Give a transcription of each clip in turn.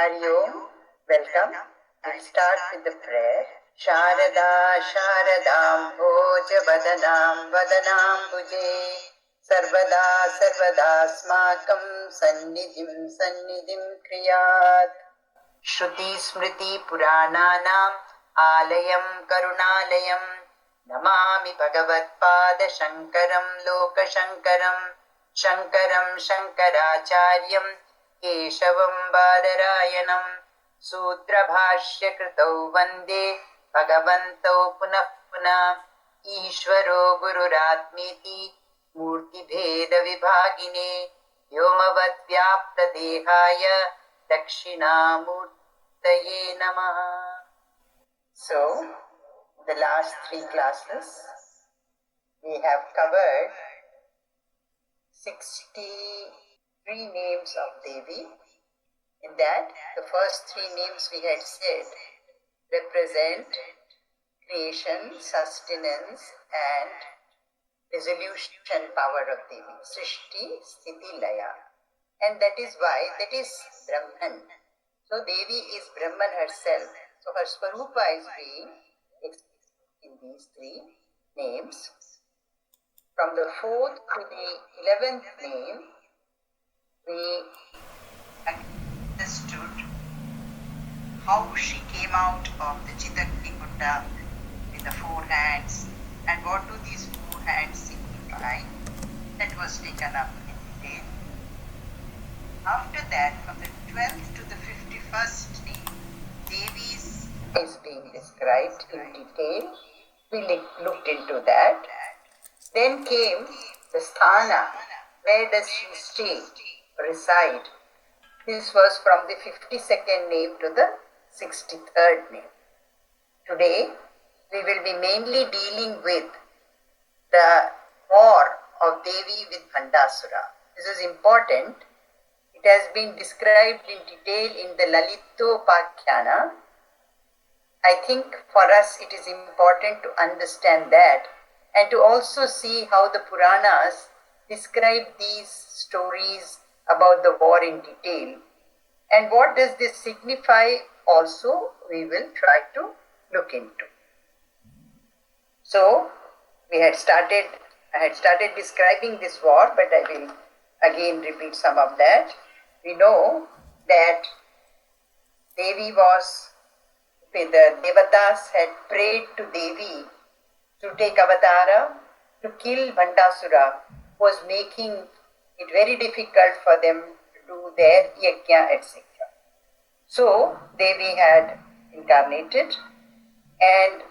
Hari Om, welcome. We'll start with the prayer. Sharada Sharadam Bhoja Vadanam Vadanam Bhuje Sarvada Sarvadasmakam Sannidhim Kriyat Shruti Smriti Purananam Alayam Karunalayam Namami Bhagavatpada Shankaram Lokashankaram Shankaram Shankaracharyam केशवं बादरायणं सूत्रभाष्यकृतौ वन्दे भगवन्तौ पुनः पुनः ईश्वरो गुरुरात्मेति मूर्तिभेदविभागिने व्योमवद्व्याप्तदेहाय दक्षिणामूर्तये नमः. So, the last 3 classes we have covered 63 names of Devi. In that, the first 3 names we had said represent creation, sustenance and resolution power of Devi. Srishti, Sthiti, Laya. And that is why that is Brahman. So Devi is Brahman herself. So her Swarupa is being expressed in these 3 names. From the 4th to the 11th name, we understood how she came out of the Chidakti Kunda with the 4 hands and what do these 4 hands signify. That was taken up in detail. After that, from the 12th to the 51st name, Devi's is being described in detail. We looked into that. Then came the Sthana. Where does she stay, reside? This was from the 52nd name to the 63rd name. Today, we will be mainly dealing with the war of Devi with Bhandasura. This is important. It has been described in detail in the Lalitopakhyaana. I think for us it is important to understand that and to also see how the Puranas describe these stories about the war in detail. And what does this signify also we will try to look into. So I had started describing this war, but I will again repeat some of that. We know that Devi the Devatas had prayed to Devi to take avatara to kill Bhandasura, was making it very difficult for them to do their yajna, etc. So Devi had incarnated and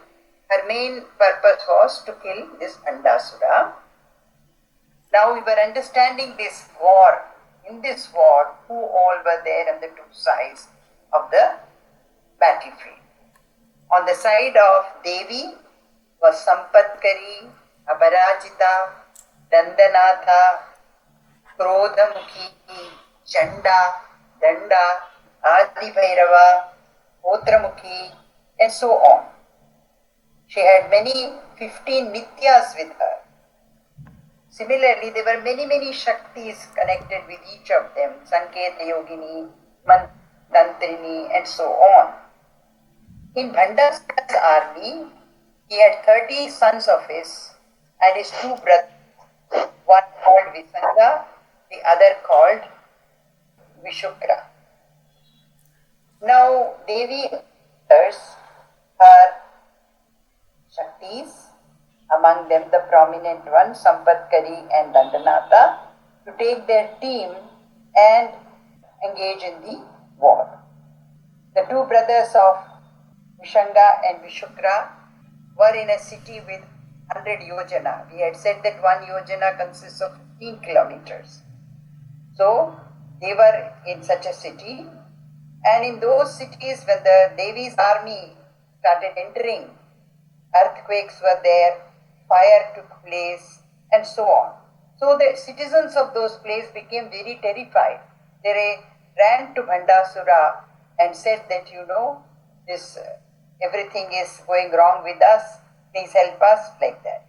her main purpose was to kill this Bhandasura. Now we were understanding this war. In this war, who all were there on the 2 sides of the battlefield. On the side of Devi was Sampatkari, Aparajita, Dandanatha, Krodhamukhi, Chanda, Danda, Adi Bhairava, Potramukhi, and so on. She had 15 Nityas with her. Similarly, there were many Shaktis connected with each of them, Sanketa Yogini, Mantantrini, and so on. In Bhandasura's army, he had 30 sons of his and his 2 brothers, one called Visanga, the other called Vishukra. Now, Devi orders her Shaktis, among them the prominent ones, Sampatkari and Dandanatha, to take their team and engage in the war. The 2 brothers of Vishanga and Vishukra were in a city with 100 yojana. We had said that 1 yojana consists of 15 kilometers. So they were in such a city, and in those cities when the Devi's army started entering, earthquakes were there, fire took place, and so on. So the citizens of those places became very terrified. They ran to Bhandasura and said that, this everything is going wrong with us, please help us, like that.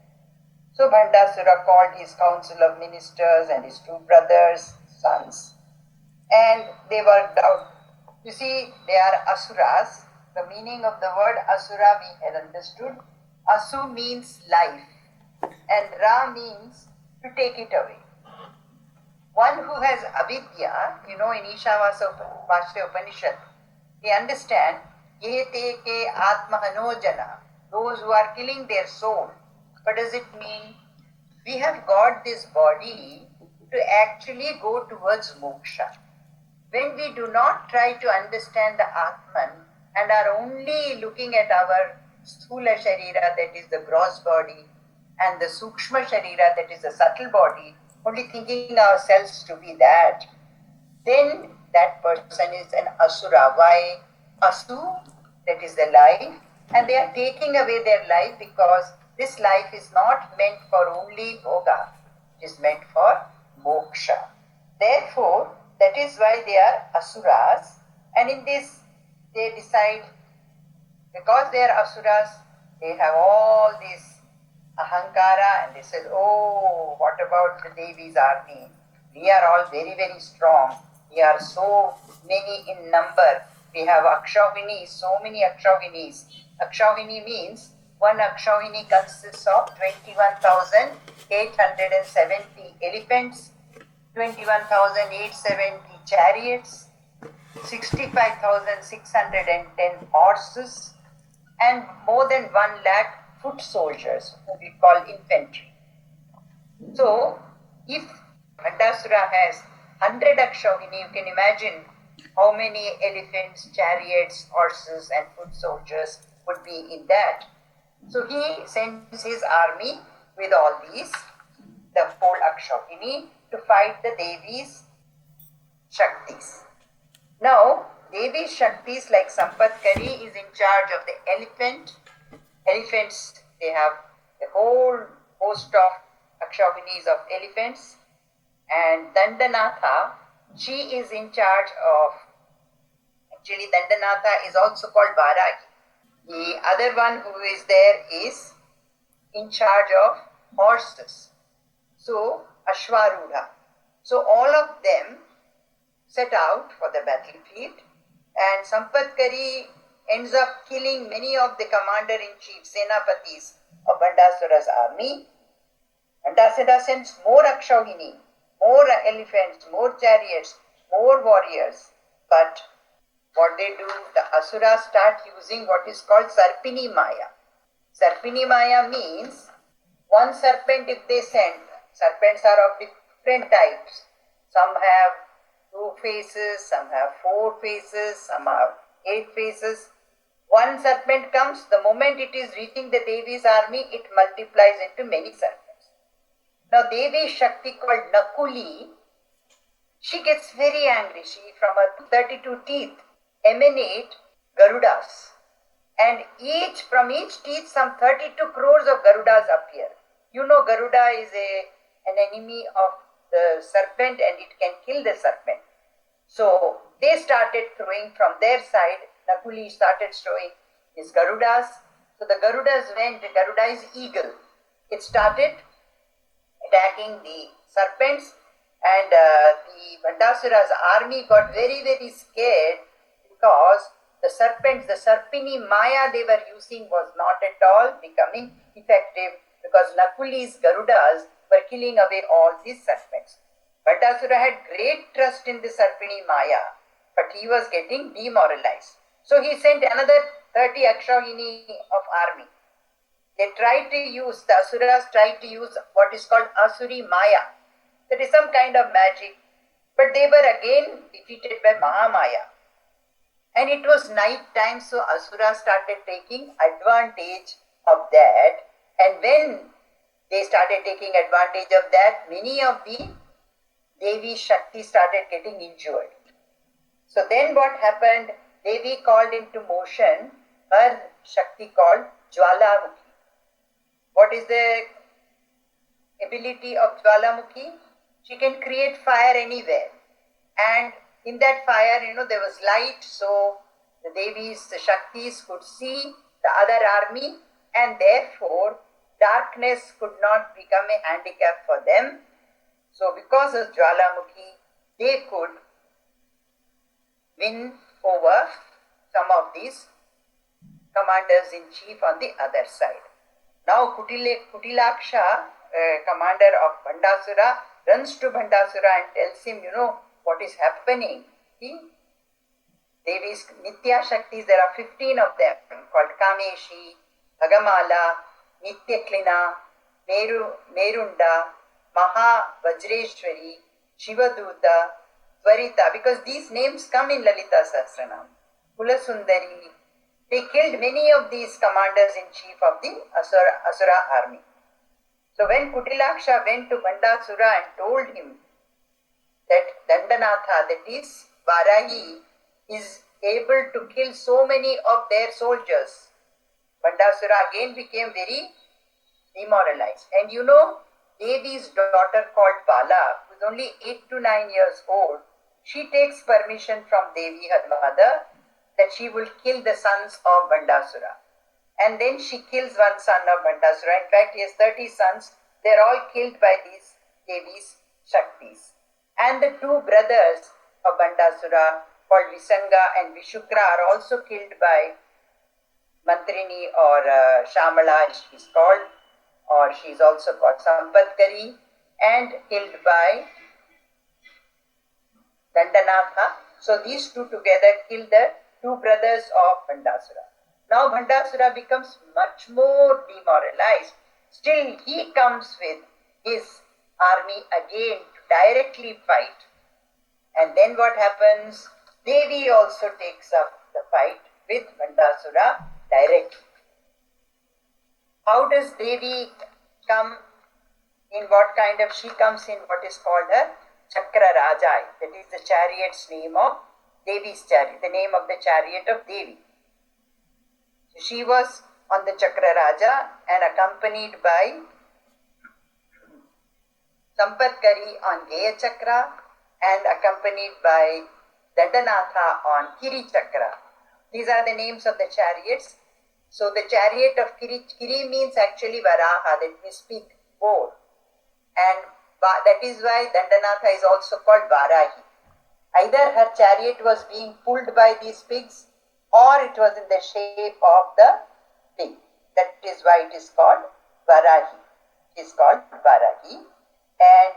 So Bhandasura called his council of ministers and his 2 brothers, sons, and they worked out You see, they are asuras. The meaning of the word asura we had understood. Asu means life, and Ra means to take it away. One who has avidya, in Ishavasya Upanishad, they understand, ye te ke atmahano jana, those who are killing their soul. What does it mean? We have got this body to actually go towards moksha. When we do not try to understand the Atman and are only looking at our Sthula Sharira, that is the gross body, and the Sukshma Sharira, that is the subtle body, only thinking ourselves to be that, then that person is an Asura. Why? Asu, that is the life, and they are taking away their life because this life is not meant for only Bhoga, it is meant for Moksha. Therefore, that is why they are Asuras, and in this they decide, because they are Asuras, they have all this Ahankara, and they said, oh, what about the Devi's army? We are all very, very strong. We are so many in number. We have Akshauhini, so many Akshauhinis. Akshauhini means one Akshauhini consists of 21,870 elephants, 21,870 chariots, 65,610 horses, and more than 1 lakh foot soldiers, who we call infantry. So, if Bhandasura has 100 Akshauhini, you can imagine how many elephants, chariots, horses, and foot soldiers would be in that. So, he sends his army with all these, the whole Akshauhini, to fight the Devi's Shaktis. Now, Devi Shaktis like Sampatkari is in charge of the elephant. Elephants, they have a whole host of Akshauhinis of elephants. And Dandanatha, she is in charge of, actually Dandanatha is also called Varahi. The other one who is there is in charge of horses. So, Ashwarudha. So, all of them set out for the battlefield, and Sampatkari ends up killing many of the commander-in-chief, Senapatis of Bhandasura's army. Bhandasura sends more Akshauhini, more elephants, more chariots, more warriors. But what they do, the Asuras start using what is called Sarpini Maya. Sarpini Maya means one serpent if they send, serpents are of different types. Some have 2 faces, some have 4 faces, some have 8 faces. One serpent comes, the moment it is reaching the Devi's army, it multiplies into many serpents. Now Devi Shakti called Nakuli, she gets very angry. She, from her 32 teeth, emanate Garudas. And from each teeth, some 32 crores of Garudas appear. You know, Garuda is an enemy of the serpent, and it can kill the serpent. So they started throwing from their side. Nakuli started throwing his Garudas. So the Garudas went, Garuda is eagle. It started attacking the serpents, and the Bhandasura's army got very, very scared because the serpents, the Sarpini Maya they were using was not at all becoming effective, because Nakuli's Garudas were killing away all these serpents. Bhandasura had great trust in the Sarpini Maya, but he was getting demoralized. So he sent another 30 Akshauhini of army. They tried to use, the Asuras tried to use what is called Asuri Maya. That is some kind of magic. But they were again defeated by Mahamaya. And it was night time, so Asura started taking advantage of that. And when they started taking advantage of that, many of the Devi Shakti started getting injured. So then what happened? Devi called into motion her Shakti called Jwalamukhi. What is the ability of Jwalamukhi? She can create fire anywhere. And in that fire, there was light, so the Devis, the Shaktis could see the other army, and therefore darkness could not become a handicap for them. So because of Jwalamukhi, they could win over some of these commanders in chief on the other side. Now Kutilaksha, commander of Bandasura, runs to Bandasura and tells him, what is happening. Devi's Nitya Shaktis, there are 15 of them called Kameshi, Bhagamala, Nityaklina, Merunda, Maha Vajreshwari, Shivaduta, Tvarita, because these names come in Lalita Sahasranam. Kulasundari, they killed many of these commanders in chief of the Asura army. So when Kutilaksha went to Bandasura and told him that Dandanatha, that is Varahi, is able to kill so many of their soldiers, Bandasura again became very demoralized. And Devi's daughter called Bala, who is only 8 to 9 years old, she takes permission from Devi, her mother, that she will kill the sons of Bandasura. And then she kills one son of Bandasura. In fact, he has 30 sons. They are all killed by these Devi's Shaktis. And the two brothers of Bandasura, called Visanga and Vishukra, are also killed by Mantrini, or Shamala she is called, or she is also called Sampatkari, and killed by Dandanatha. So these two together kill the two brothers of Bandasura. Now Bandasura becomes much more demoralized. Still he comes with his army again to directly fight. And then what happens? Devi also takes up the fight with Bandasura directly. How does Devi come? In what kind of? She comes in what is called a Chakra Rajai. That is the chariot's name of Devi's chariot, the name of the chariot of Devi. So she was on the Chakra Raja and accompanied by Sampatkari on Geya Chakra and accompanied by Dandanatha on Kiri Chakra. These are the names of the chariots. So the chariot of Kiri means actually Varaha, that we speak boar. And that is why Dandanatha is also called Varahi. Either her chariot was being pulled by these pigs, or it was in the shape of the pig. That is why it is called Varahi. It is called Varahi. And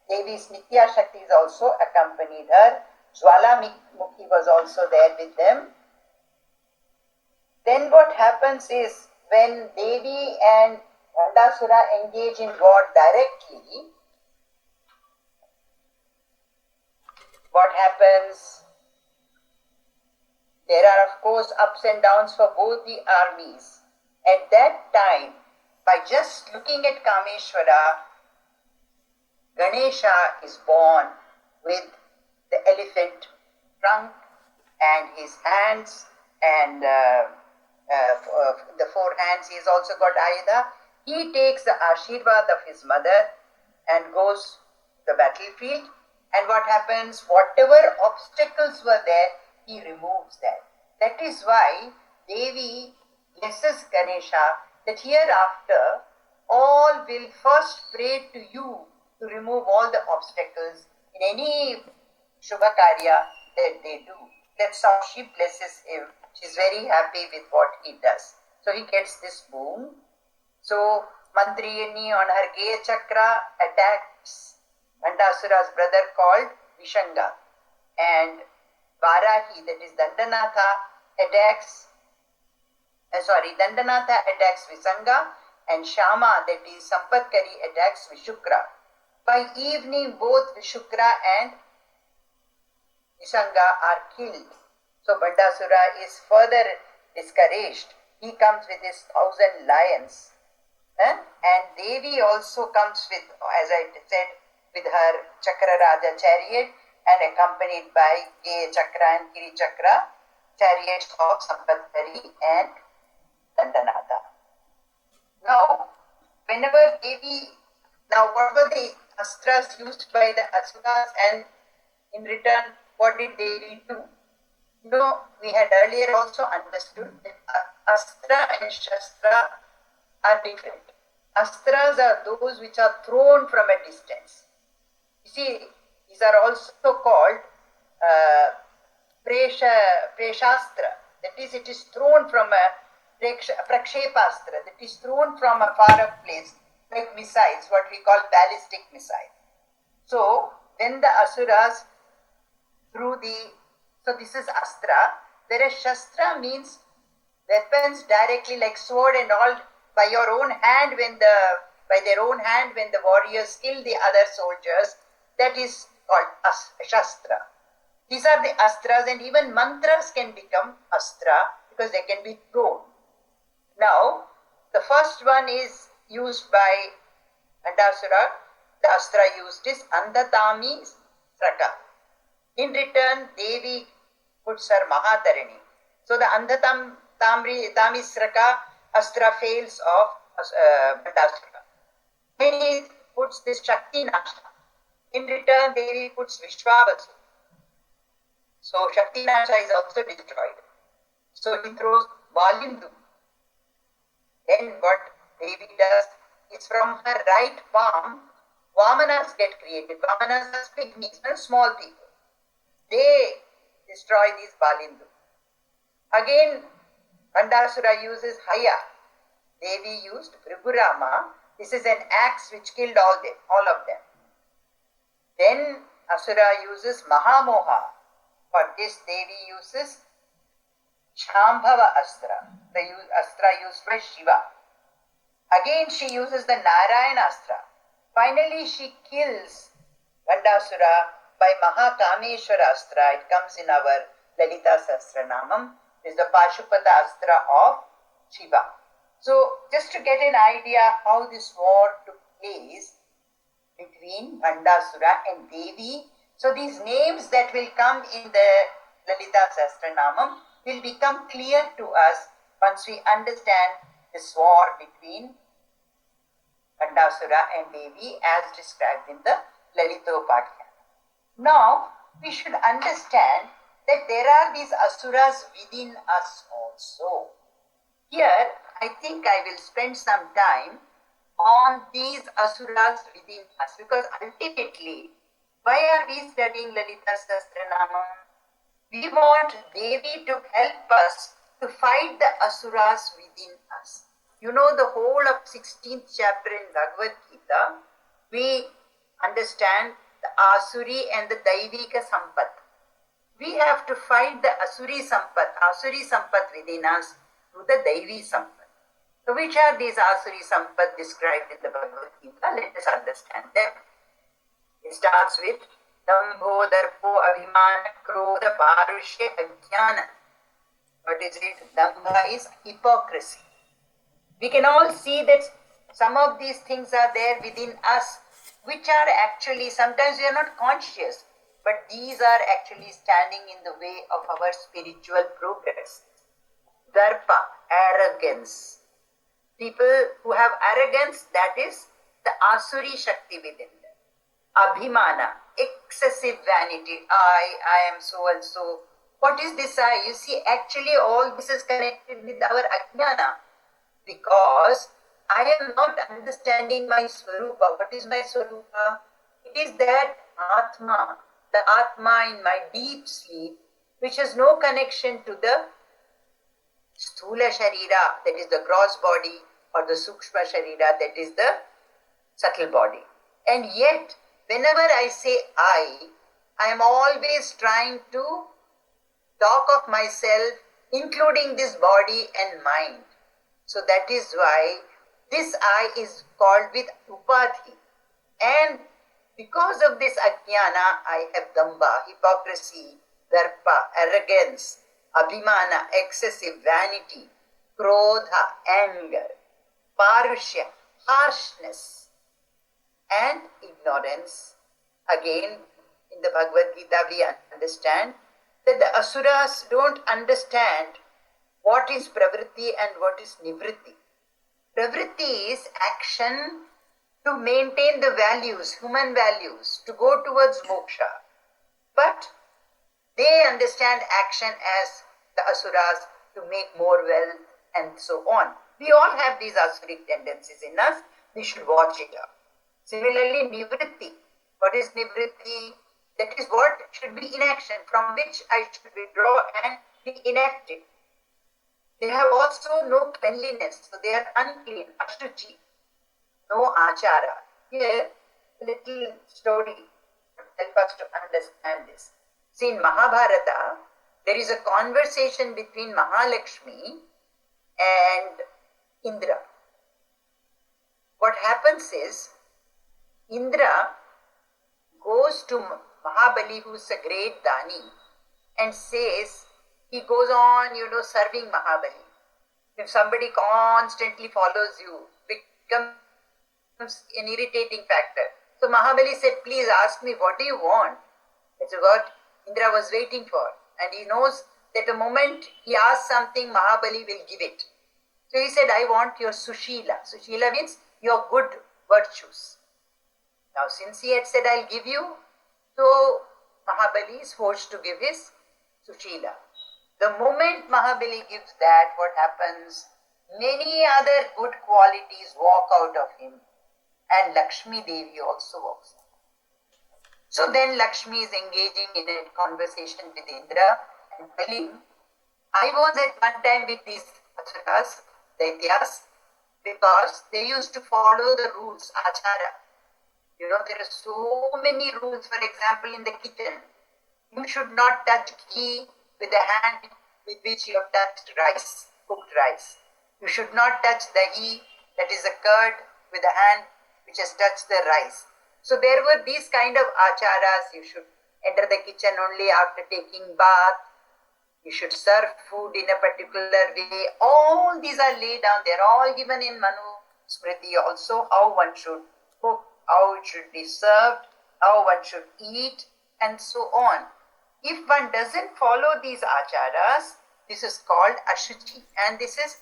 Devi's Nitya Shakti is also accompanied her. Jwalamukhi was also there with them. Then what happens is, when Devi and Bandasura engage in war directly, what happens? There are of course ups and downs for both the armies. At that time, by just looking at Kameshwara, Ganesha is born with the elephant trunk and his hands and the four hands. He has also got Ayuda. He takes the Ashirvad of his mother and goes to the battlefield. And what happens? Whatever obstacles were there, he removes them. That is why Devi blesses Ganesha that hereafter all will first pray to you to remove all the obstacles in any Shubha Karya that they do. That's how she blesses him. She's very happy with what he does. So he gets this boon. So Mantrini on her Geya Chakra attacks Bandasura's brother called Vishanga. And Varahi, that is Dandanatha, Dandanatha attacks Visanga, and Shama, that is Sampatkari, attacks Vishukra. By evening, both Vishukra and Visanga are killed. So Bandasura is further discouraged. He comes with his 1,000 lions. And Devi also comes with, as I said, with her Chakra Raja chariot and accompanied by Geya Chakra and Kiri Chakra, chariots of Sampatkari and Dandanatha. Now, whenever Devi, what were the astras used by the Asuras, and in return, what did Devi do? We had earlier also understood that Astra and Shastra are different. Astras are those which are thrown from a distance. You see, these are also called preshastra, that is, it is thrown from a prakshepastra, that is thrown from a far off place, like missiles, what we call ballistic missile. So when the asuras through the, so this is astra, whereas shastra means weapons directly, like sword and all, by your own hand, by their own hand, when the warriors kill the other soldiers, that is called shastra. These are the astras, and even mantras can become astra because they can be thrown. Now, the first one is used by Andasura. The astra used is Andhatami Sraka. In return, Devi puts her Mahatarani. So the Andhatami Sraka astra fails of Andasura. Then he puts this Shakti Nasha. In return, Devi puts Vishwavasu. So Shakti Nasha is also destroyed. So he throws Valindu. Then what Devi does is, from her right palm, Vamanas get created. Vamanas are pygmies, small people. They destroy these Valindu. Again, Andasura uses Haya. Devi used Vribhurama. This is an axe which killed all of them. Then Asura uses Mahamoha. For this, Devi uses Shambhava Astra, the Astra used by Shiva. Again, she uses the Narayana Astra. Finally, she kills Gandasura by Mahakameshwara Astra. It comes in our Lalita Sahasranamam. It is the Pashupata Astra of Shiva. So, just to get an idea how this war took place between Gandasura and Devi. So, these names that will come in the Lalita Sahasranamam will become clear to us once we understand this war between Gandasura and Devi as described in the Lalitopadhyana. Now, we should understand that there are these asuras within us also. Here, I think I will spend some time on these asuras within us, because ultimately, why are we studying Lalita Sahasranamam? We want Devi to help us to fight the asuras within us. You know, the whole of 16th chapter in Bhagavad Gita, we understand the Asuri and the Daivika Sampat. We have to fight the Asuri Sampat within us through the Daivi Sampat. So which are these Asuri Sampat described in the Bhagavad Gita? Let us understand them. It starts with Dambho, Darpo, Abhimana, Krodha, Parushya, Ajnana. What is it? Dambha is hypocrisy. We can all see that some of these things are there within us, which are actually, sometimes we are not conscious, but these are actually standing in the way of our spiritual progress. Darpa, arrogance. People who have arrogance, that is the Asuri Shakti within them. Abhimana, excessive vanity. I am so and so. What is this I? You see, actually all this is connected with our Ajnana. Because I am not understanding my Swarupa. What is my Swarupa? It is that Atma, the Atma in my deep sleep, which has no connection to the Sthula Sharira, that is the gross body, or the Sukshma Sharira, that is the subtle body. And yet, whenever I say I am always trying to talk of myself, including this body and mind. So that is why this I is called with Upadhi. And because of this Ajnana, I have Damba, hypocrisy, Darpa, arrogance, Abhimana, excessive vanity, Krodha, anger, Parushya, harshness, and ignorance. Again, in the Bhagavad Gita, we understand that the Asuras don't understand what is pravritti and what is nivritti. Pravritti is action to maintain the values, human values, to go towards moksha. But they understand action as the asuras to make more wealth and so on. We all have these asuric tendencies in us. We should watch it out. Similarly, nivritti. What is nivritti? That is what should be inaction, from which I should withdraw and be inactive. They have also no cleanliness, so they are unclean, ashuchi, no achara. Here, a little story to help us to understand this. See, in Mahabharata, there is a conversation between Mahalakshmi and Indra. What happens is, Indra goes to Mahabali, who is a great Dani, and says, he goes on, serving Mahabali. If somebody constantly follows you, becomes an irritating factor. So Mahabali said, please ask me, what do you want? That's what Indra was waiting for. And he knows that the moment he asks something, Mahabali will give it. So he said, I want your Sushila. Sushila means your good virtues. Now since he had said, I'll give you, so Mahabali is forced to give his Sushila. The moment Mahabali gives that, what happens? Many other good qualities walk out of him. And Lakshmi Devi also walks out. So then Lakshmi is engaging in a conversation with Indra and telling, I was at one time with these acharas, daityas, because they used to follow the rules, achara. There are so many rules. For example, in the kitchen, you should not touch ghee with the hand with which you have touched rice, cooked rice. You should not touch dahi, that is the curd, with the hand which has touched the rice. So there were these kind of acharas. You should enter the kitchen only after taking bath. You should serve food in a particular way. All these are laid down. They are all given in Manu Smriti also, how one should cook, how it should be served, how one should eat, and so on. If one doesn't follow these acharas, this is called ashuchi, and this is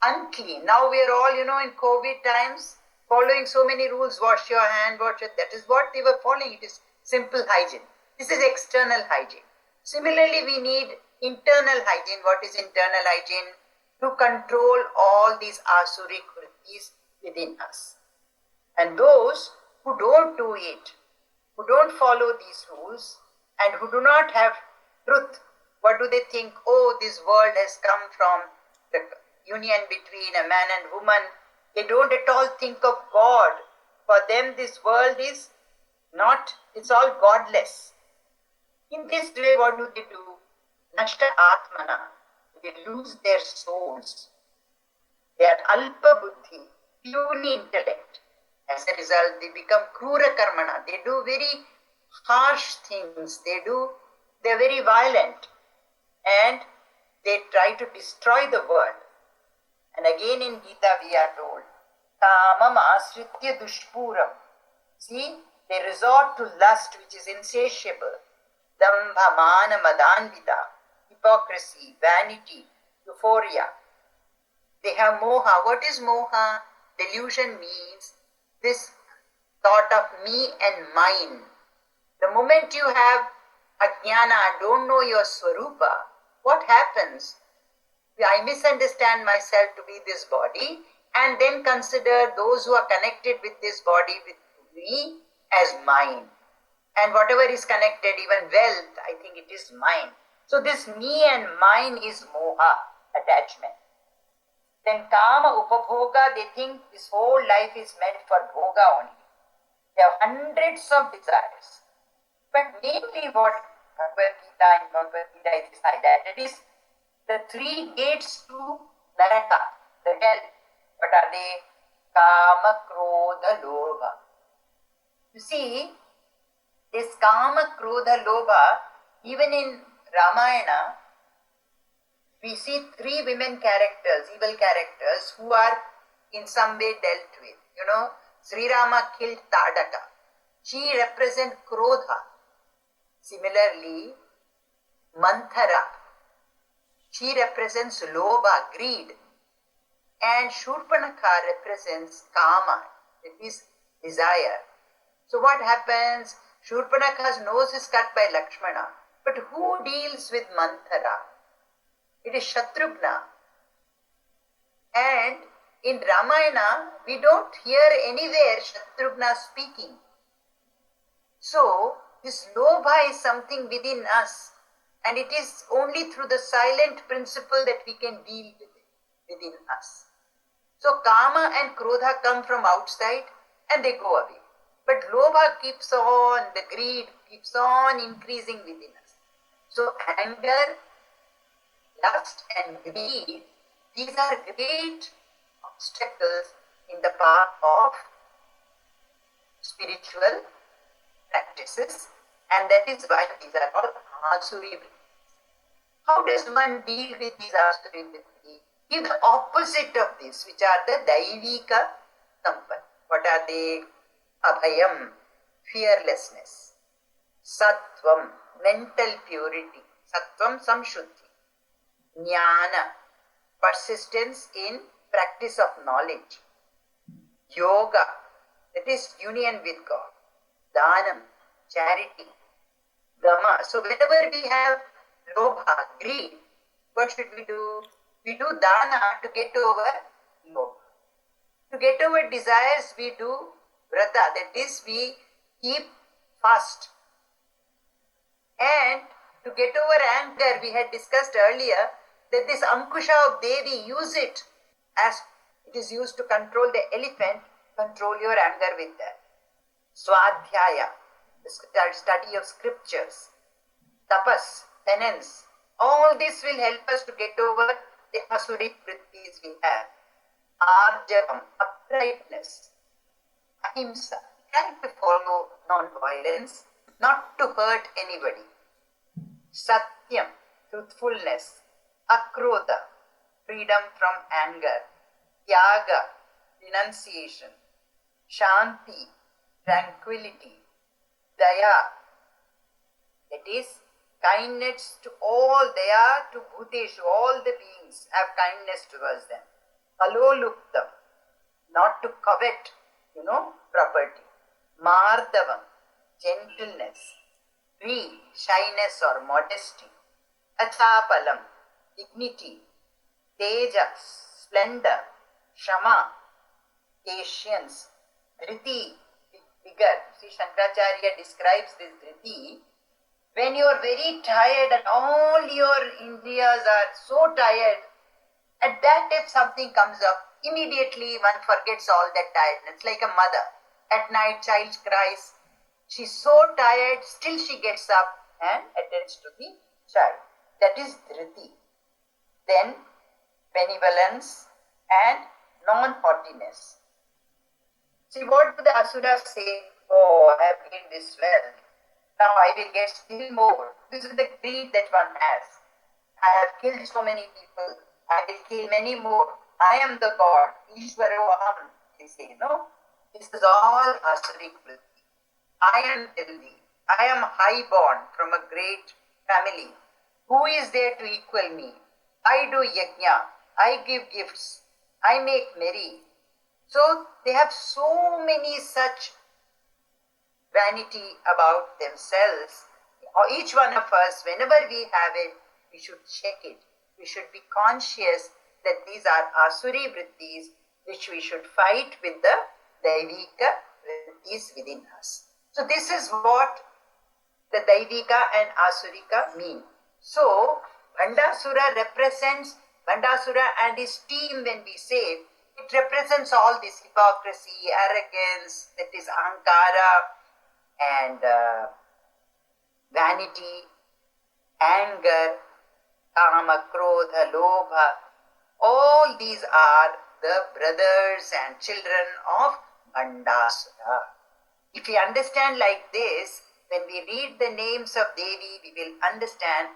unclean. Now we are all, in COVID times, following so many rules, wash your hand, that is what they were following. It is simple hygiene. This is external hygiene. Similarly, we need internal hygiene. What is internal hygiene? To control all these asuric vrittis within us. And those who don't do it, who don't follow these rules, and who do not have truth, what do they think? Oh, this world has come from the union between a man and woman. They don't at all think of God. For them, this world is not, it's all godless. In this way, what do they do? Nashta Atmana. They lose their souls. They are alpa buddhi, puny intellect. As a result, they become krura karmana. They do very harsh things. They're very violent. And they try to destroy the world. And again in Gita we are told, Kamam asritya dushpuram. See, they resort to lust which is insatiable. Dambha, mana, madanvita, hypocrisy, vanity, euphoria. They have moha. What is moha? Delusion means this thought of me and mine. The moment you have ajnana, don't know your swarupa, what happens? I misunderstand myself to be this body and then consider those who are connected with this body, with me, as mine. And whatever is connected, even wealth, I think it is mine. So this me and mine is moha, attachment. Then kama upabhoga, they think this whole life is meant for bhoga only. They have hundreds of desires. But mainly what Bhagavad Gita is decided, it is the three gates to Naraka, the hell. What are they? Kama, Krodha, Lobha. You see, this Kama, Krodha, Lobha, even in Ramayana, we see three women characters, evil characters, who are in some way dealt with. Sri Rama killed Tadaka. She represents Krodha. Similarly, Manthara, she represents Lobha, greed. And Shurpanakha represents Kama, that is desire. So what happens? Shurpanakha's nose is cut by Lakshmana. But who deals with Manthara? It is Shatrughna. And in Ramayana, we don't hear anywhere Shatrughna speaking. So, This lobha is something within us, and it is only through the silent principle that we can deal with it within us. So kama and krodha come from outside and they go away. But lobha keeps on, the greed keeps on increasing within us. So anger, lust and greed, these are great obstacles in the path of spiritual practices, and that is why these are called asuri vrittis. How does one deal with these asuri vrittis? Give the opposite of this, which are the daivika sampan. What are they? Abhayam, fearlessness. Sattvam, mental purity. Sattvam, samshuddhi. Jnana, persistence in practice of knowledge. Yoga, that is union with God. Dhanam, charity. Gama, so whenever we have lobha, greed, what should we do? We do dana to get over lobha. To get over desires, we do vrata, that is, we keep fast. And to get over anger, we had discussed earlier that this Ankusha of Devi, use it as it is used to control the elephant, control your anger with that. Swadhyaya, the study of scriptures. Tapas, penance. All this will help us to get over the asuri vrittis we have. Arjavam, uprightness. Ahimsa, trying to follow non-violence, not to hurt anybody. Satyam, truthfulness. Akrodha, freedom from anger. Tyaga, renunciation. Shanti, tranquility. Daya, that is kindness to all. Daya to bhuteshu, all the beings have kindness towards them. Aloluktam, not to covet, property. Mardavam, gentleness. Greed, shyness or modesty. Achapalam, dignity. Teja, splendor. Shama, patience. Dhriti, vigor. See, Shankaracharya describes this dhriti. When you are very tired and all your indriyas are so tired, at that if something comes up, immediately one forgets all that tiredness. Like a mother. At night, child cries. She's so tired, still she gets up and attends to the child. That is dhriti. Then benevolence and non-haughtiness. See, what do the asuras say? Oh, I have gained this wealth. Now I will get still more. This is the greed that one has. I have killed so many people. I will kill many more. I am the God. Ishvaro aham, they say, no? This is all asuric vritti. I am healthy. I am high-born from a great family. Who is there to equal me? I do yajna. I give gifts. I make merry. So they have so many such vanity about themselves. Or each one of us, whenever we have it, we should check it. We should be conscious that these are asuri vrittis which we should fight with the daivika vrittis within us. So this is what the daivika and asurika mean. So Bhandasura represents, Bhandasura and his team, when we say, it represents all this hypocrisy, arrogance, that is ahankara, and vanity, anger, kama, krodha, lobha. All these are the brothers and children of Bhandasura. If we understand like this, when we read the names of Devi, we will understand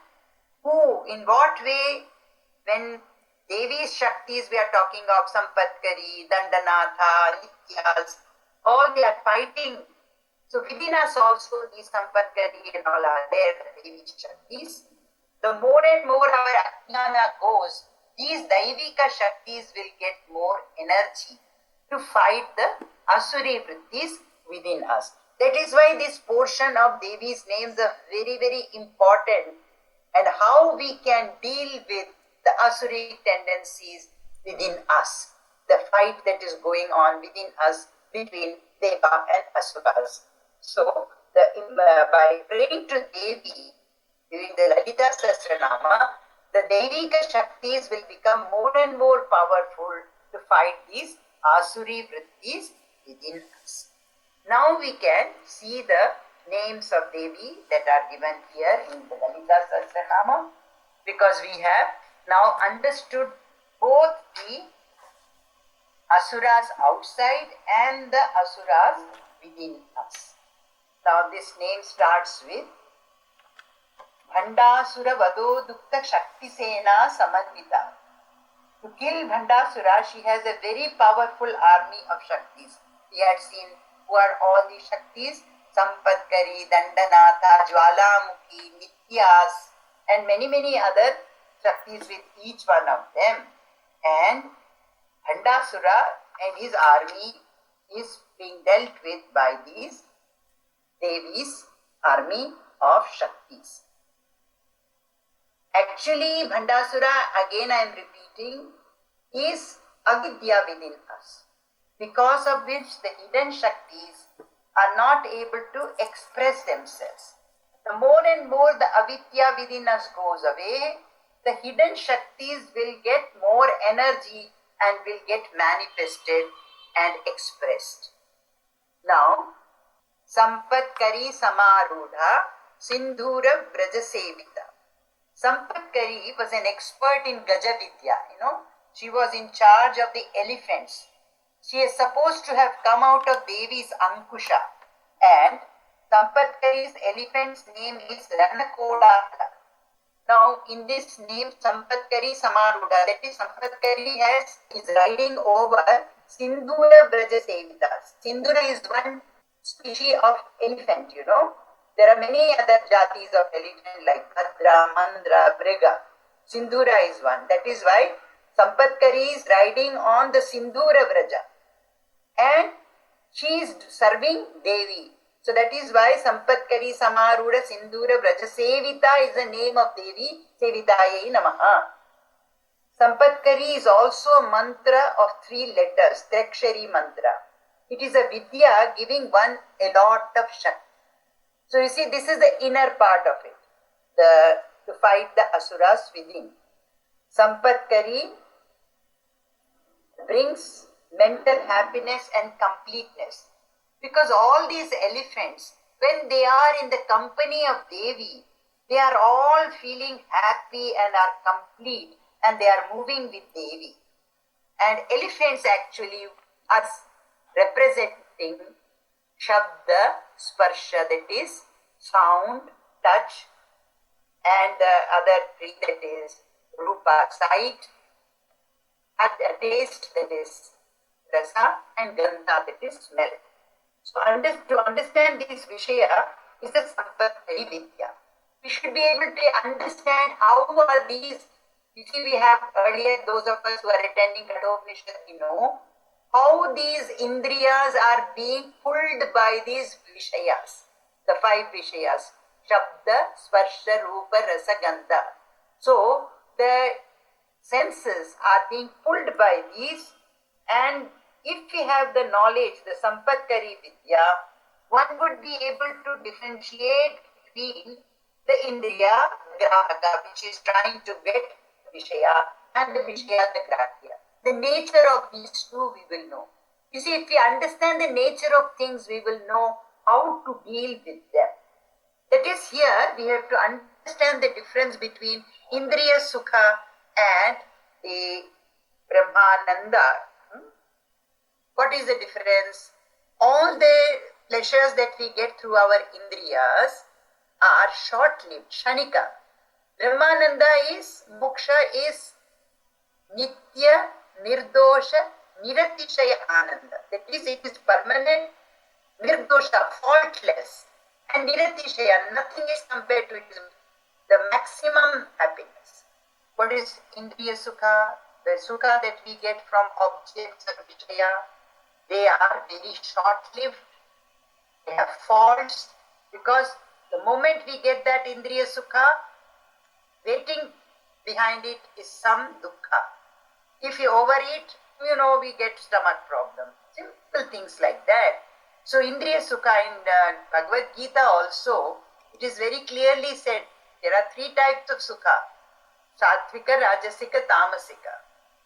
who, in what way, when Devi's Shaktis we are talking of, Sampatkari, Dandanatha, Nityas, all they are fighting. So within us also these Sampatkari and all are there, the Devi Shaktis. The more and more our Ajnana goes, these Daivika Shaktis will get more energy to fight the Asuri Vrittis within us. That is why this portion of Devi's names are very, very important, and how we can deal with the Asuri tendencies within us, the fight that is going on within us between Deva and Asuras. So by praying to Devi during the Lalita Sahasranama, the Devika Shaktis will become more and more powerful to fight these Asuri Vrittis within us. Now we can see the names of Devi that are given here in the Lalita Sahasranama, because we have now understood both the Asuras outside and the Asuras within us. Now this name starts with Bhandasura Vado Dukta Shakti Sena Samanvita. To kill Bhandasura, she has a very powerful army of Shaktis. We had seen who are all these Shaktis: Sampadkari, Dandanatha, Jwalamukhi, Nityas, and many other Shaktis with each one of them. And Bhandasura and his army is being dealt with by these Devi's army of Shaktis. Actually, Bhandasura, again I am repeating, is avidya within us, because of which the hidden Shaktis are not able to express themselves. The more and more the avidya within us goes away, the hidden Shaktis will get more energy and will get manifested and expressed. Now, Sampatkari Samarudha Sindhura Brajasevita. Sampatkari was an expert in Gajavidya, She was in charge of the elephants. She is supposed to have come out of Devi's Ankusha. And Sampatkari's elephant's name is Ranakodaka. Now, in this name, Sampatkari Samarudha, that is, Sampatkari is riding over Sindhura Brajasevita. Sindhura is one species of elephant, There are many other jatis of elephant like Bhadra, Mandra, Briga. Sindhura is one. That is why Sampatkari is riding on the Sindhura Braja. And she is serving Devi. So that is why Sampatkari Samaruda Sindhura Braja Sevita is the name of Devi. Sevitaye Namaha. Sampatkari is also a mantra of 3 letters, Trekshari mantra. It is a vidya giving one a lot of shakti. So you see, this is the inner part of it, to fight the asuras within. Sampatkari brings mental happiness and completeness. Because all these elephants, when they are in the company of Devi, they are all feeling happy and are complete, and they are moving with Devi. And elephants actually are representing Shabda, Sparsha, that is sound, touch, and the other 3, that is Rupa, sight, and taste, that is Rasa, and Gandha, that is smell. So to understand these Vishaya is the Sampatkari Vidya. We should be able to understand how are these. You see, we have earlier, those of us who are attending Kathopanishad, how these Indriyas are being pulled by these Vishayas, the 5 Vishayas, Shabda, Sparsha, Rupa, Rasa, Gandha. So, the senses are being pulled by these, and if we have the knowledge, the Sampatkari Vidya, one would be able to differentiate between the Indriya, the Grahaka, which is trying to get Vishaya, and the Vishaya, the Grahya. The nature of these two we will know. You see, if we understand the nature of things, we will know how to deal with them. That is, here we have to understand the difference between Indriya Sukha and the Brahmananda. What is the difference? All the pleasures that we get through our Indriyas are short-lived, Shanika. Brahmananda is, Moksha is Nitya, Nirdosha, Niratishaya Ananda. That is, it is permanent, Nirdosha, faultless, and Niratishaya, nothing is compared to it, is the maximum happiness. What is Indriya Sukha? The Sukha that we get from objects of Vishaya, they are very short-lived, they have faults, because the moment we get that Indriya Sukha, waiting behind it is some dukkha. If you overeat, we get stomach problem. Simple things like that. So Indriya Sukha in Bhagavad Gita also, it is very clearly said, there are three types of Sukha. Sattvika, Rajasika, Tamasika.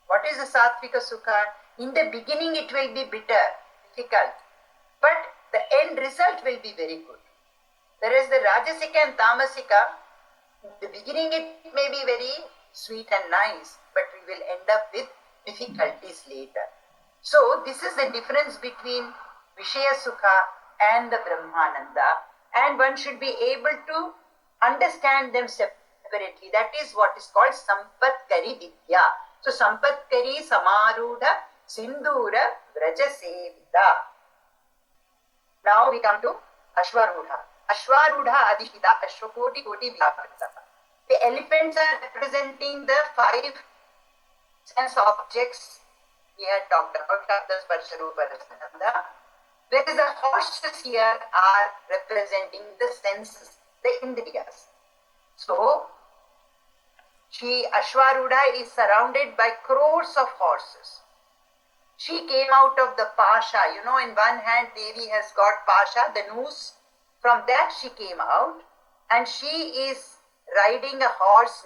What is the Sattvika Sukha? In the beginning it will be bitter, difficult, but the end result will be very good. Whereas the Rajasika and Tamasika, in the beginning it may be very sweet and nice, but we will end up with difficulties later. So this is the difference between Vishaya Sukha and the Brahmananda, and one should be able to understand them separately. That is what is called Sampatkari Vidya. So Sampatkari Samarudha Sindhura Vrajasevita. Now we come to Ashwarudha. Ashwarudha Adhishita Ashwakoti Koti Vyavrita. The elephants are representing the five sense objects we had talked about, Shabda, Sparsha, Rupa, Rasananda. Whereas the horses here are representing the senses, the Indriyas. So, Ashwarudha is surrounded by crores of horses. She came out of the Pasha. You know, in one hand Devi has got Pasha, the noose. From that she came out, and she is riding a horse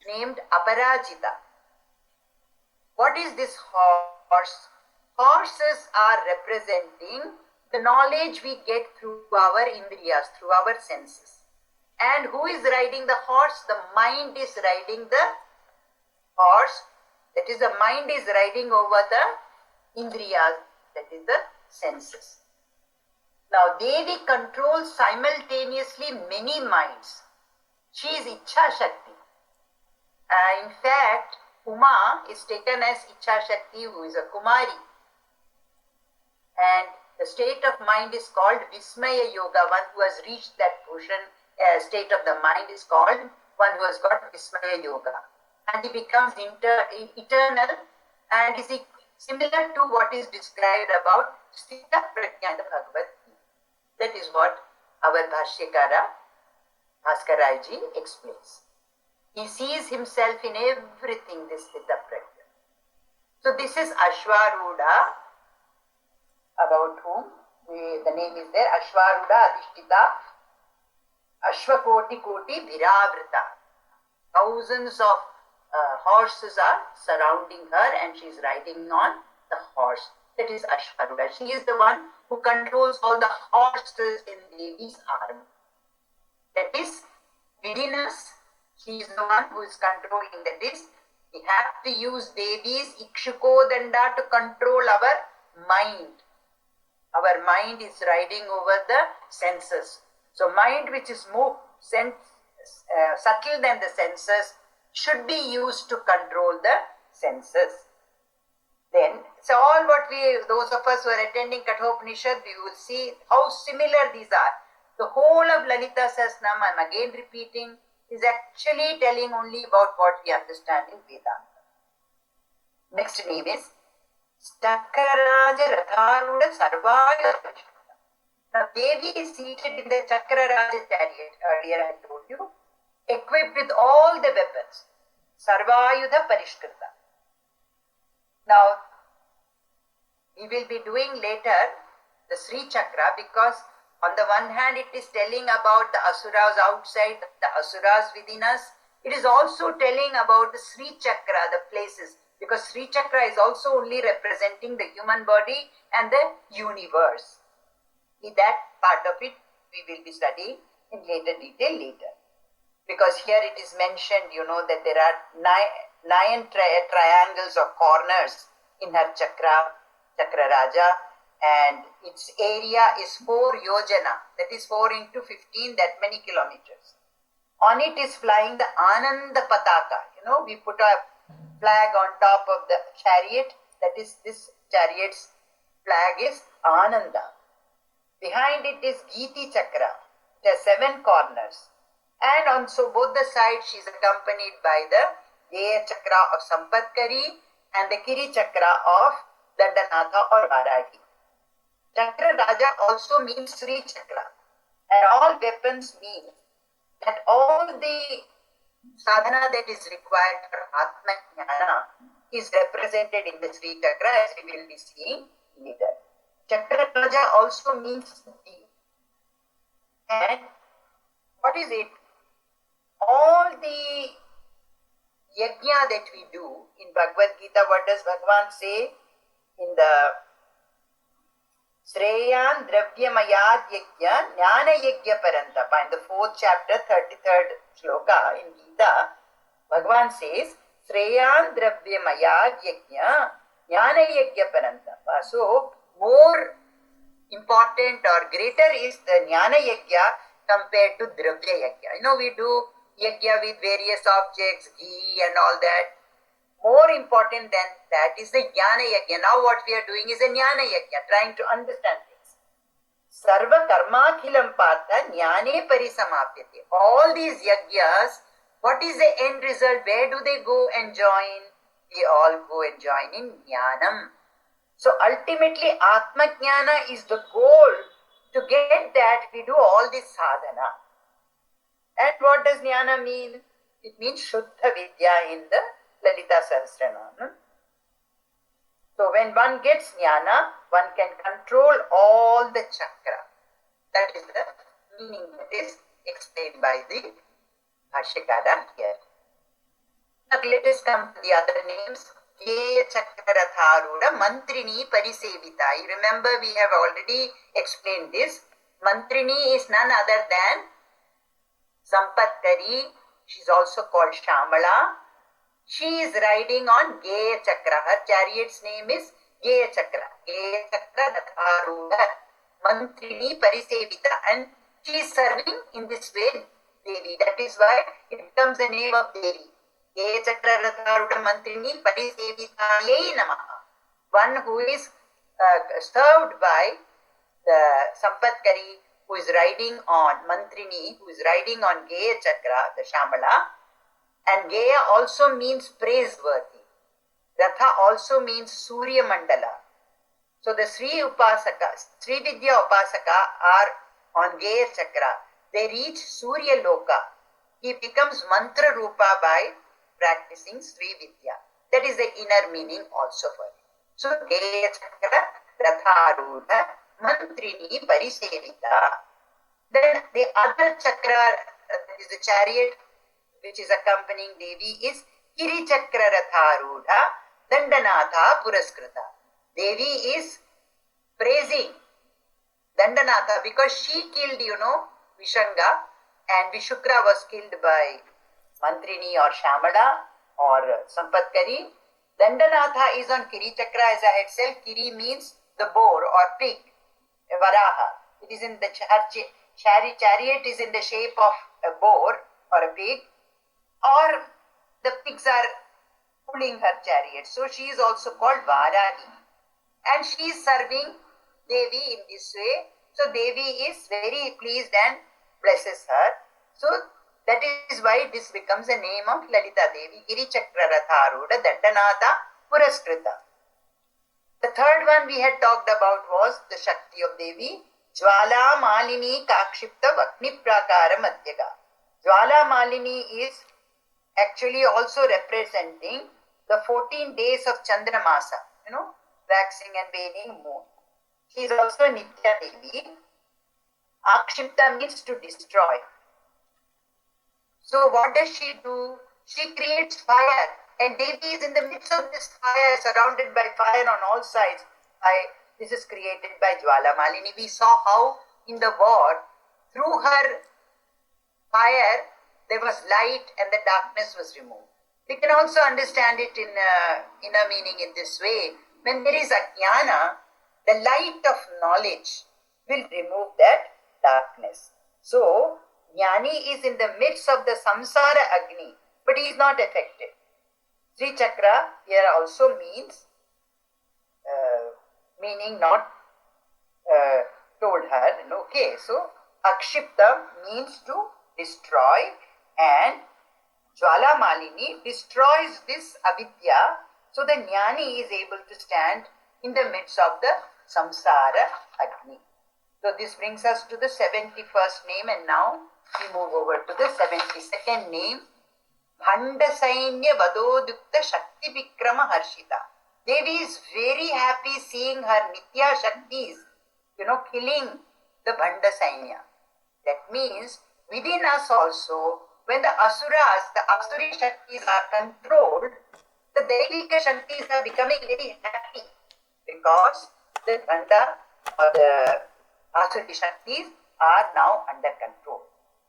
named Aparajita. What is this horse? Horses are representing the knowledge we get through our indriyas, through our senses. And who is riding the horse? The mind is riding the horse. That is, the mind is riding over the indriyas, that is the senses. Now, Devi controls simultaneously many minds. She is Ichha Shakti. In fact, Uma is taken as Ichha Shakti, who is a Kumari. And the state of mind is called Vismaya Yoga. One who has reached that portion, state of the mind is called one who has got Vismaya Yoga. And he becomes eternal and is similar to what is described about Sthita Prajna in the Bhagavad Gita. That is what our Bhashyakara, Bhaskaraji, explains. He sees himself in everything, this Sthita Prajna. So this is Ashwarudha, about whom the name is there, Ashwarudha Adhishtita, Ashwakoti Koti Viravrita. Thousands of horses are surrounding her and she is riding on the horse. That is Ashwarudha. She is the one who controls all the horses in Devi's army. That is within us. She is the one who is controlling. That is, we have to use Devi's Ikshukodanda to control our mind. Our mind is riding over the senses. So mind which is more subtle than the senses should be used to control the senses. Then, so all what those of us who are attending Kathopanishad, we will see how similar these are. The whole of Lalita Sahasranam, I am again repeating, is actually telling only about what we understand in Vedanta. Next name is Chakraraja Ratharuda Sarvaya. Now Devi is seated in the Chakraraja chariot, earlier I told you, equipped with all the weapons. Sarvayudha Parishkrita. Now, we will be doing later the Sri Chakra, because on the one hand it is telling about the Asuras outside, the Asuras within us. It is also telling about the Sri Chakra, the places, because Sri Chakra is also only representing the human body and the universe. That part of it we will be studying in later detail later. Because here it is mentioned, that there are nine triangles or corners in her chakra, Chakra Raja, and its area is 4 yojana, that is 4 into 15, that many kilometers. On it is flying the Ananda Pataka. We put a flag on top of the chariot, that is, this chariot's flag is Ananda. Behind it is Giti Chakra. There are 7 corners. And on both the sides she is accompanied by the Deya Chakra of Sampatkari and the Kiri Chakra of Dandanatha or Varahi. Chakra Raja also means Sri Chakra. And all weapons mean that all the sadhana that is required for Atma Jnana is represented in the Sri Chakra, as we will be seeing later. Chakraraja also means deep. And what is it? All the yajna that we do in Bhagavad Gita, what does Bhagavan say? In the Sreyan Dravyamayad Yajna Jnana Yajna Parantapa, in the 4th chapter, 33rd shloka in Gita, Bhagavan says, Sreyan Dravyamayad Yajna Jnana Yajna Parantapa. So, more important or greater is the Jnana Yajna compared to Dravya Yajna. You know, we do Yajna with various objects, ghee and all that. More important than that is the Jnana Yajna. Now what we are doing is a Jnana Yajna, trying to understand things. Sarva karma khilam partha jnane parisamapyate. All these yajnas, what is the end result? Where do they go and join? They all go and join in jnanam. So ultimately Atma Jnana is the goal. To get that, we do all this sadhana. And what does jnana mean? It means Shuddha Vidya in the Lalita Sahasranam. So when one gets jnana, one can control all the chakra. That is the meaning that is explained by the Bhashyakara here. Now let us come to the other names. Geya Chakraratharuda Mantrini Parisevita. You remember we have already explained this. Mantrini is none other than Sampatkari. She is also called Shamala. She is riding on Geya Chakra. Her chariot's name is Geya Chakra. Geya Chakra Ratharuda Mantrini Parisevita. And she is serving in this way Devi. That is why it becomes the name of Devi. Geya Chakra Ratharuda Mantrini Parisevitaye Namaha. One who is served by the Sampatkari, who is riding on Mantrini, who is riding on Geya Chakra, the Shamala. And Geya also means praiseworthy. Ratha also means Surya Mandala. So the Sri Upasaka, Sri Vidya Upasaka are on Geya Chakra. They reach Surya Loka. He becomes Mantra Rupa by practicing Sri Vidya. That is the inner meaning also for it. So Geya Chakra Ratharuda Mantrini Parisevita. Then the other chakra, that is the chariot which is accompanying Devi, is Kiri Chakra Ratharuda Dandanatha Puraskrita. Devi is praising Dandanatha because she killed, Vishanga, and Vishukra was killed by Mantrini or Shamala or Sampatkari. Dandanatha is on Kiri Chakra, as I had said. Kiri means the boar or pig, a Varaha. It is in the chariot is in the shape of a boar or a pig, or the pigs are pulling her chariot. So she is also called Varahi. And she is serving Devi in this way. So Devi is very pleased and blesses her. So that is why this becomes the name of Lalita Devi. Giri Chakra Ratharuda Dandanatha Puraskrita. The third one we had talked about was the Shakti of Devi. Jwala Malini Kakshipta Vakni Prakara Madhyaga. Jwala Malini is actually also representing the 14 days of Chandramasa, waxing and waning moon. She is also Nitya Devi. Akshipta means to destroy. So what does she do? She creates fire, and Devi is in the midst of this fire, surrounded by fire on all sides. This is created by Jwala Malini. We saw how in the war, through her fire, there was light and the darkness was removed. We can also understand it in inner meaning in this way. When there is ajnana, the light of knowledge will remove that darkness. So, Jnani is in the midst of the samsara agni, but he is not affected. Sri Chakra here also means, meaning not told her. Okay, so Akshipta means to destroy, and Jwala Malini destroys this avidya, so the Jnani is able to stand in the midst of the samsara agni. So this brings us to the 71st name, and now we move over to the 72nd name. Bhanda Sainya Vadodukta Shakti Vikrama Harshita. Devi is very happy seeing her Nitya Shaktis, killing the Bhanda Sainya. That means within us also, when the Asuras, the Asuri Shaktis are controlled, the Daivika Shaktis are becoming very happy because the Bhanda or the Asuri Shaktis are now under control.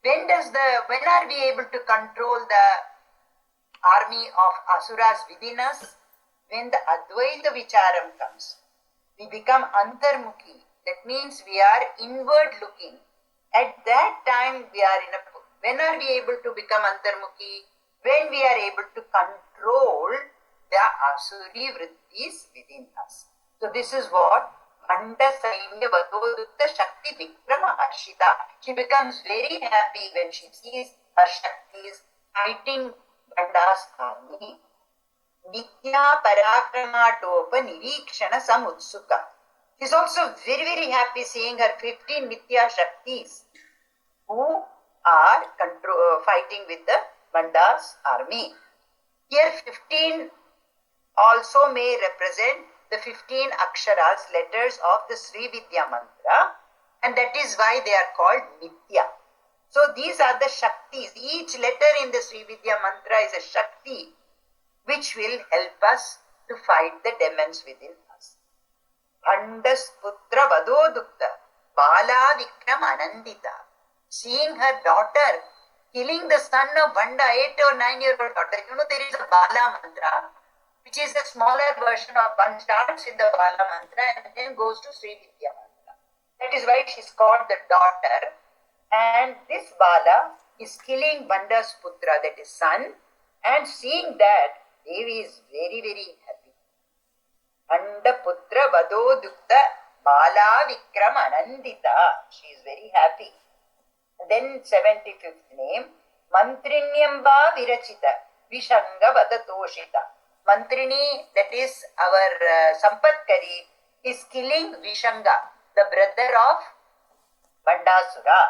When are we able to control the army of Asuras within us? When the Advaita Vicharam comes, we become Antarmukhi. That means we are inward looking. At that time when are we able to become Antarmukhi? When we are able to control the Asuri Vrittis within us. So this is what Bhanda Sainya Vadodutta Shakti Vikrama Harshita. She becomes very happy when she sees her Shaktis fighting Bhanda's army. Nitya Parakrama Nirikshana Samutsuka. She is also very, very happy seeing her 15 Nitya Shaktis who are fighting with the Bhanda's army. Here 15 also may represent the 15 aksharas, letters of the Sri Vidya mantra, and that is why they are called Nitya. So these are the Shaktis. Each letter in the Sri Vidya mantra is a Shakti which will help us to fight the demons within us. Bhandas Putra Vadodukta Bala Vikram Anandita. Seeing her daughter killing the son of Bhanda, 8 or 9-year-old daughter. There is a Bala mantra, which is a smaller version of one, starts in the Bala mantra and then goes to Sri Vidya mantra. That is why she is called the daughter. And this Bala is killing Bhanda's Putra, that is son. And seeing that, Devi is very, very happy. Bhanda Putra Vadodukta Bala Vikram Anandita. She is very happy. And then 75th name, Mantrinyamba Virachita Vishanga Vadatoshita. Mantrini, that is our Sampatkari, is killing Vishanga, the brother of Bandasura.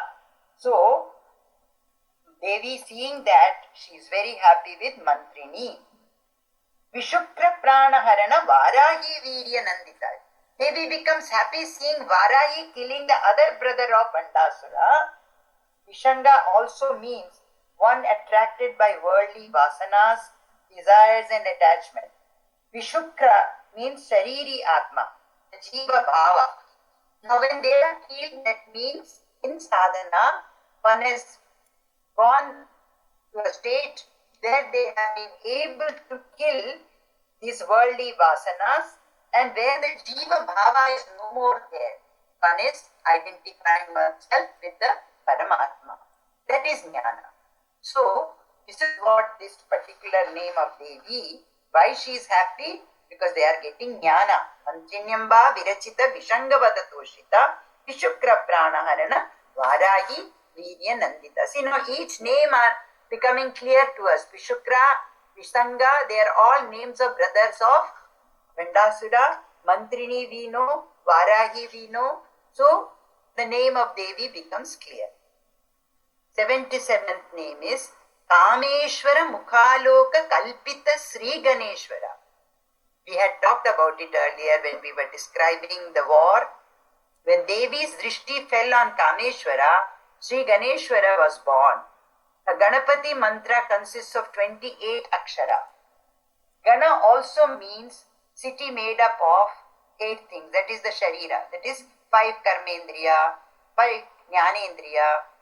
So, Devi, seeing that, she is very happy with Mantrini. Vishukra Pranaharana Varahi Virya Nandita. Devi becomes happy seeing Varahi killing the other brother of Bandasura. Vishanga also means one attracted by worldly vasanas, desires and attachment. Vishukra means Shariri Atma, the Jiva Bhava. Now when they are killed, that means in sadhana, one has gone to a state where they have been able to kill these worldly vasanas, and where the Jiva Bhava is no more there. One is identifying oneself with the Paramatma. That is Jnana. So, this is what this particular name of Devi, why she is happy? Because they are getting Jnana. Mantrinyamba Virachita Vishangavada Toshita Vishukra Pranaharana Varahi Virya Nandita. See, now each name are becoming clear to us. Vishukra, Vishanga, they are all names of brothers of Vandasura. Mantrini we know, Varahi we know. So, the name of Devi becomes clear. 77th name is Kameshwara Mukhaloka Kalpita Sri Ganeshwara. We had talked about it earlier when we were describing the war. When Devi's drishti fell on Kameshwara, Sri Ganeshwara was born. The Ganapati mantra consists of 28 akshara. Gana also means city made up of 8 things. That is the Sharira. That is 5 Karmendriya, 5 Jnanendriya,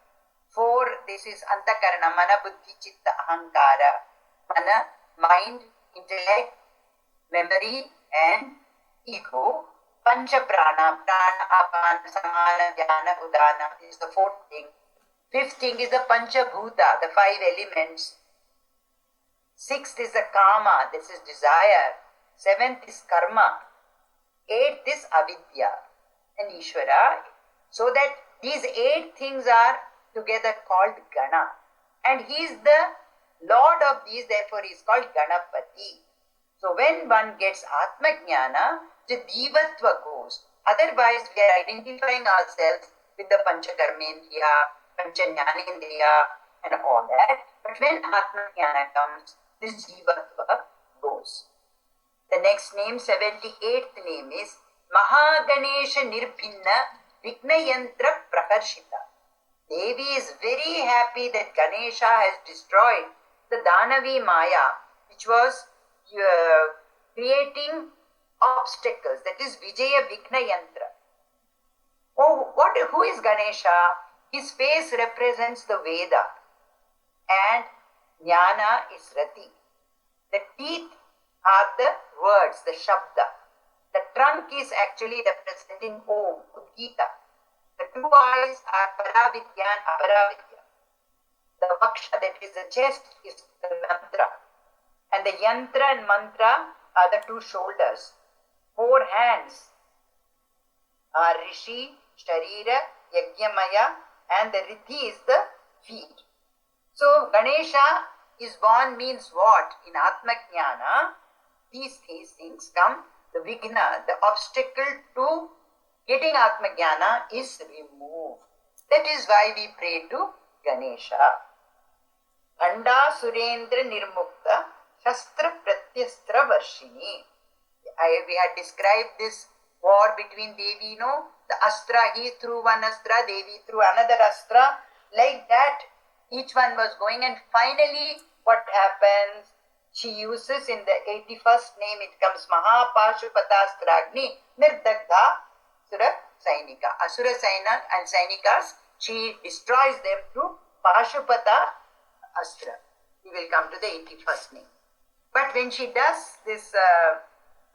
4, this is Antakarana, Mana, Buddhi, Chitta, Ahankara. Mana, mind, intellect, memory and ego. Pancha Prana, Prana, Apana, Samana, Dhyana, Udana. This is the 4th thing. 5th thing is the Pancha Bhuta, the 5 elements. 6th is the Kama, this is desire. 7th is Karma. 8th is Avidya and Ishvara. So that these 8 things are together called Gana. And he is the lord of these, therefore he is called Ganapati. So when one gets Atma Jnana, the Divatva goes. Otherwise we are identifying ourselves with the Panchakarmendriya, Panchajnanendriya and all that. But when Atma Jnana comes, this Jivatva goes. The next name, 78th name is Mahaganesha Nirbhinna Vignayantra Prakarshita. Devi is very happy that Ganesha has destroyed the Danavi Maya, which was creating obstacles, that is Vijaya Vignayantra. Oh, who is Ganesha? His face represents the Veda and Jnana is Rati. The teeth are the words, the Shabda. The trunk is actually representing Om, Udgita. The two eyes are Paravidya and Aparavidya. The Vaksha, that is the chest, is the mantra. And the Yantra and Mantra are the two shoulders. 4 hands are Rishi, Sharira, Yagyamaya, and the Riddhi is the feet. So Ganesha is born means what? In Atma Jnana, these things come. The Vigna, the obstacle to getting Atma Jnana is removed. That is why we pray to Ganesha. Bhanda Surendra Nirmukta Shastra Pratyastra Varshini. We had described this war between Devi, the Astra, he threw one Astra, Devi threw another Astra. Like that, each one was going, and finally what happens? She uses in the 81st name, it comes Mahapashupatastragni Nirdagdha Asura Sainika. Asura Saina and Sainikas, she destroys them through Pashupata Astra. We will come to the 81st name. But when she does this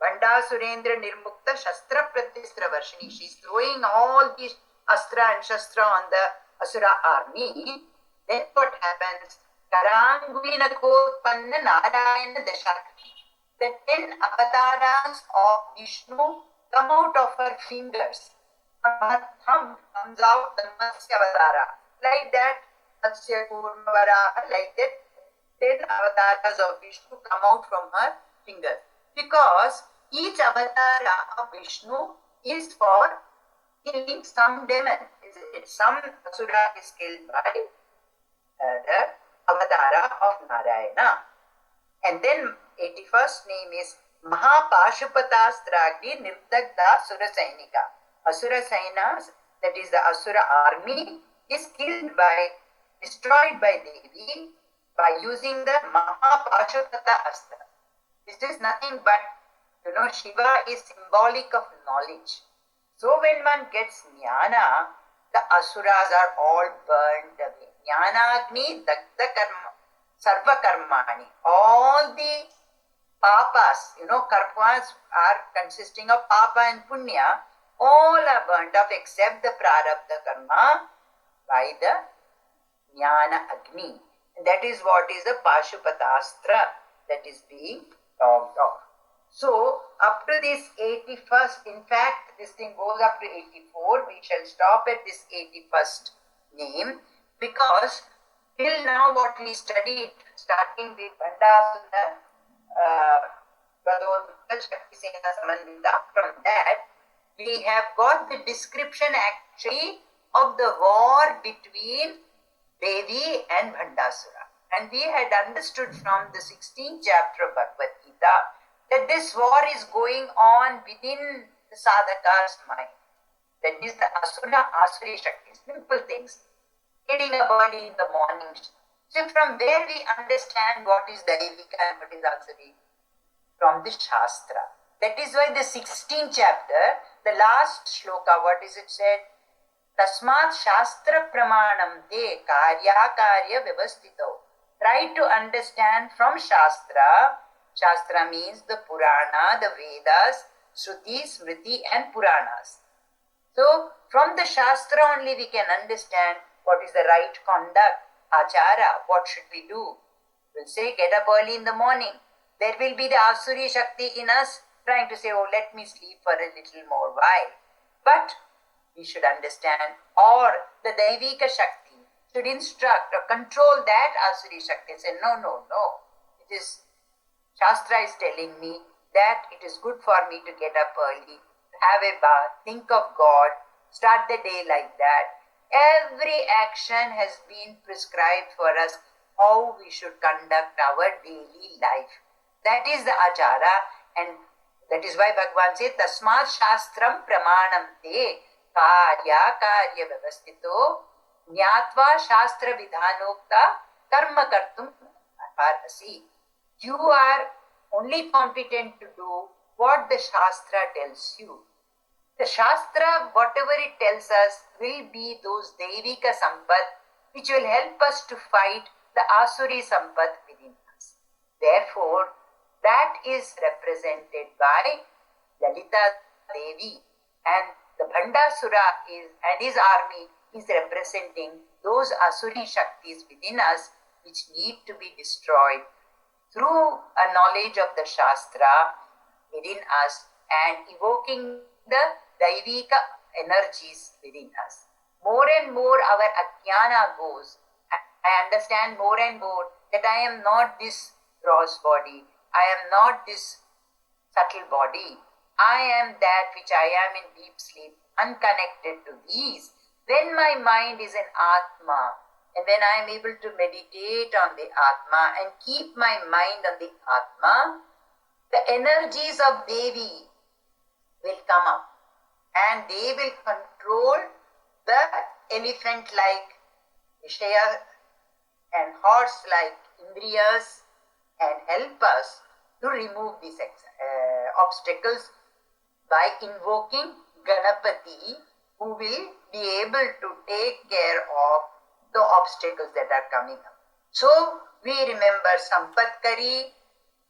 Bhanda Surendra Nirmukta Shastra Pratistra Varshini, she is throwing all these Astra and Shastra on the Asura army. Then what happens? Karangulina Kotpanna Narayana Dashakti. The 10 avatars of Vishnu come out of her fingers. From her thumb comes out the Matsya Avatara. Like that, Matsya Kurmavara, like that, 10 avatars of Vishnu come out from her fingers. Because each avatara of Vishnu is for killing some demon. Some asura is killed by the avatara of Narayana. And then 81st name is Mahapashupatastragni Nirdagdha Asura Sainika. Asura Sainas, that is the Asura army, is killed destroyed by Devi by using the Mahapashupata Astra. This is nothing but, Shiva is symbolic of knowledge. So when one gets Jnana, the Asuras are all burned away. Jnanagni Dagda Karma, Sarva Karmani. All the papas, karmas are consisting of papa and punya, all are burnt up except the prarabdha karma by the Jnana Agni. And that is what is the Pashupatastra that is being talked of. So, up to this 81st, in fact, this thing goes up to 84. We shall stop at this 81st name because till now what we studied, starting with Bandasuna, from that, we have got the description actually of the war between Devi and Bhandasura. And we had understood from the 16th chapter of Bhagavad Gita that this war is going on within the sadhaka's mind. That is the Asura, Asuri Shakti, simple things. Getting up early in the morning. So from where we understand what is Daivika and what is Asuri? From the Shastra. That is why the 16th chapter, the last shloka, what is it said? Tasmat Shastra Pramanam Te Karya Karya Vyavastito. Try to understand from Shastra. Shastra means the Purana, the Vedas, Shruti, Smriti and Puranas. So, from the Shastra only we can understand what is the right conduct, achara, what should we do. We'll say, get up early in the morning. There will be the Asuri Shakti in us trying to say, oh, let me sleep for a little more while. But we should understand, or the Daivika Shakti should instruct or control that Asuri Shakti. Say, no. It is, Shastra is telling me that it is good for me to get up early, have a bath, think of God, start the day like that. Every action has been prescribed for us how we should conduct our daily life. That is the achara, and That is why Bhagavan says, Tasmat Shastram Pramanam Te Karya Karya Vyavastito Nyatva Shastra Vidhanokta Karma Kartum Arhasi. You are only competent to do what the Shastra tells you. The Shastra, whatever it tells us, will be those Devika Sampat which will help us to fight the Asuri Sampat within us. Therefore, that is represented by Lalita Devi, and the Bhandasura and his army is representing those Asuri Shaktis within us which need to be destroyed through a knowledge of the Shastra within us and evoking the Daivika energies within us. More and more our Ajnana goes. I understand more and more that I am not this gross body. I am not this subtle body. I am that which I am in deep sleep, unconnected to these. When my mind is in Atma, and when I am able to meditate on the Atma and keep my mind on the Atma, the energies of Devi will come up and they will control the elephant-like Vishaya and horse-like Indriyas and help us to remove these obstacles by invoking Ganapati, who will be able to take care of the obstacles that are coming up. So we remember Sampatkari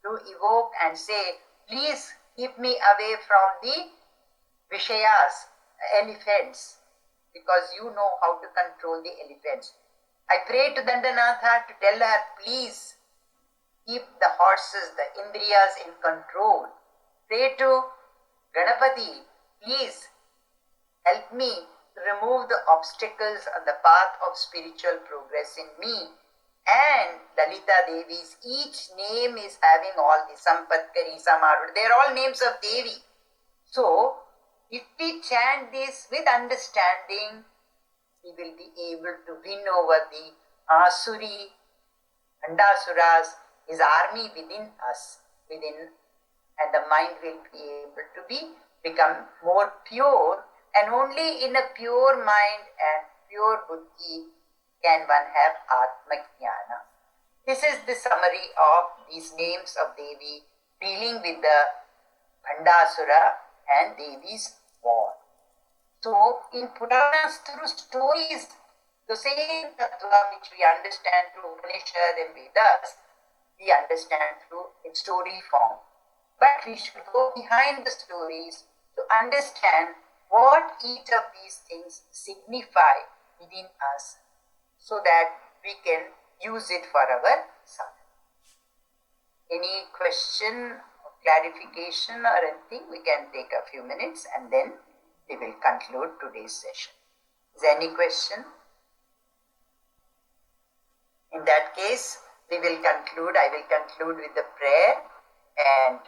to evoke and say, please keep me away from the Vishayas, elephants, because you know how to control the elephants. I pray to Dandanatha to tell her, please keep the horses, the Indriyas in control. Pray to Ganapati, please help me to remove the obstacles on the path of spiritual progress in me. And Lalita Devi's, each name is having all the Sampatkari, Samarud, they are all names of Devi. So, if we chant this with understanding, we will be able to win over the Asuri, Andasuras, his army within us, and the mind will be able to become more pure, and only in a pure mind and pure buddhi can one have Atma Jnana. This is the summary of these names of Devi dealing with the Bhandasura and Devi's war. So, in Puranas, through stories, the same tattva which we understand through Upanishad and Vedas, we understand through in story form. But we should go behind the stories to understand what each of these things signify within us, so that we can use it for our sadhana. Any question or clarification or anything, we can take a few minutes and then we will conclude today's session. Is there any question? In that case, we will conclude. I will conclude with the prayer, and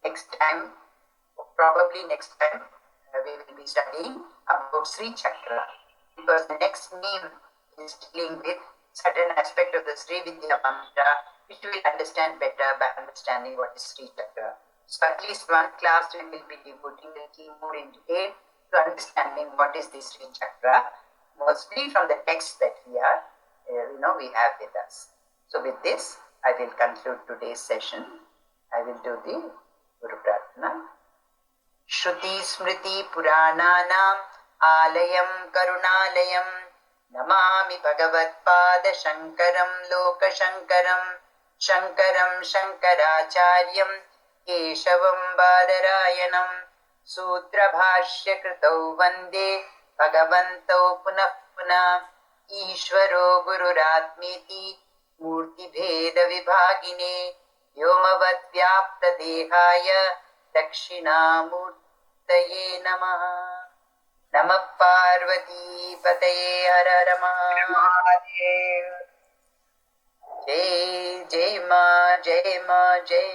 next time, probably next time, we will be studying about Sri Chakra, because the next name is dealing with certain aspect of the Sri Vidya Mantra, which we will understand better by understanding what is Sri Chakra. So at least one class we will be devoting a little more in detail to understanding what is the Sri Chakra, mostly from the text that we are, we have with us. So with this, I will conclude today's session. I will do the Guru Prarthana. Shruti Smriti Purananam Alayam Karunalayam Namami Bhagavat Pada Shankaram Loka Shankaram Shankaram Shankaracharyam Keshavam Badarayanam Sutra Bhashya Kritau Vande Bhagavantau Punah Punah Ishvaro Gururatmeti Murti Bheda Vibhagine Yomavat Vyapta Dehaya Dakshinamurtaye Namaha. Namah Parvati Pataye Har Har Mahadev. Jai Jai Ma Jai Ma Jai.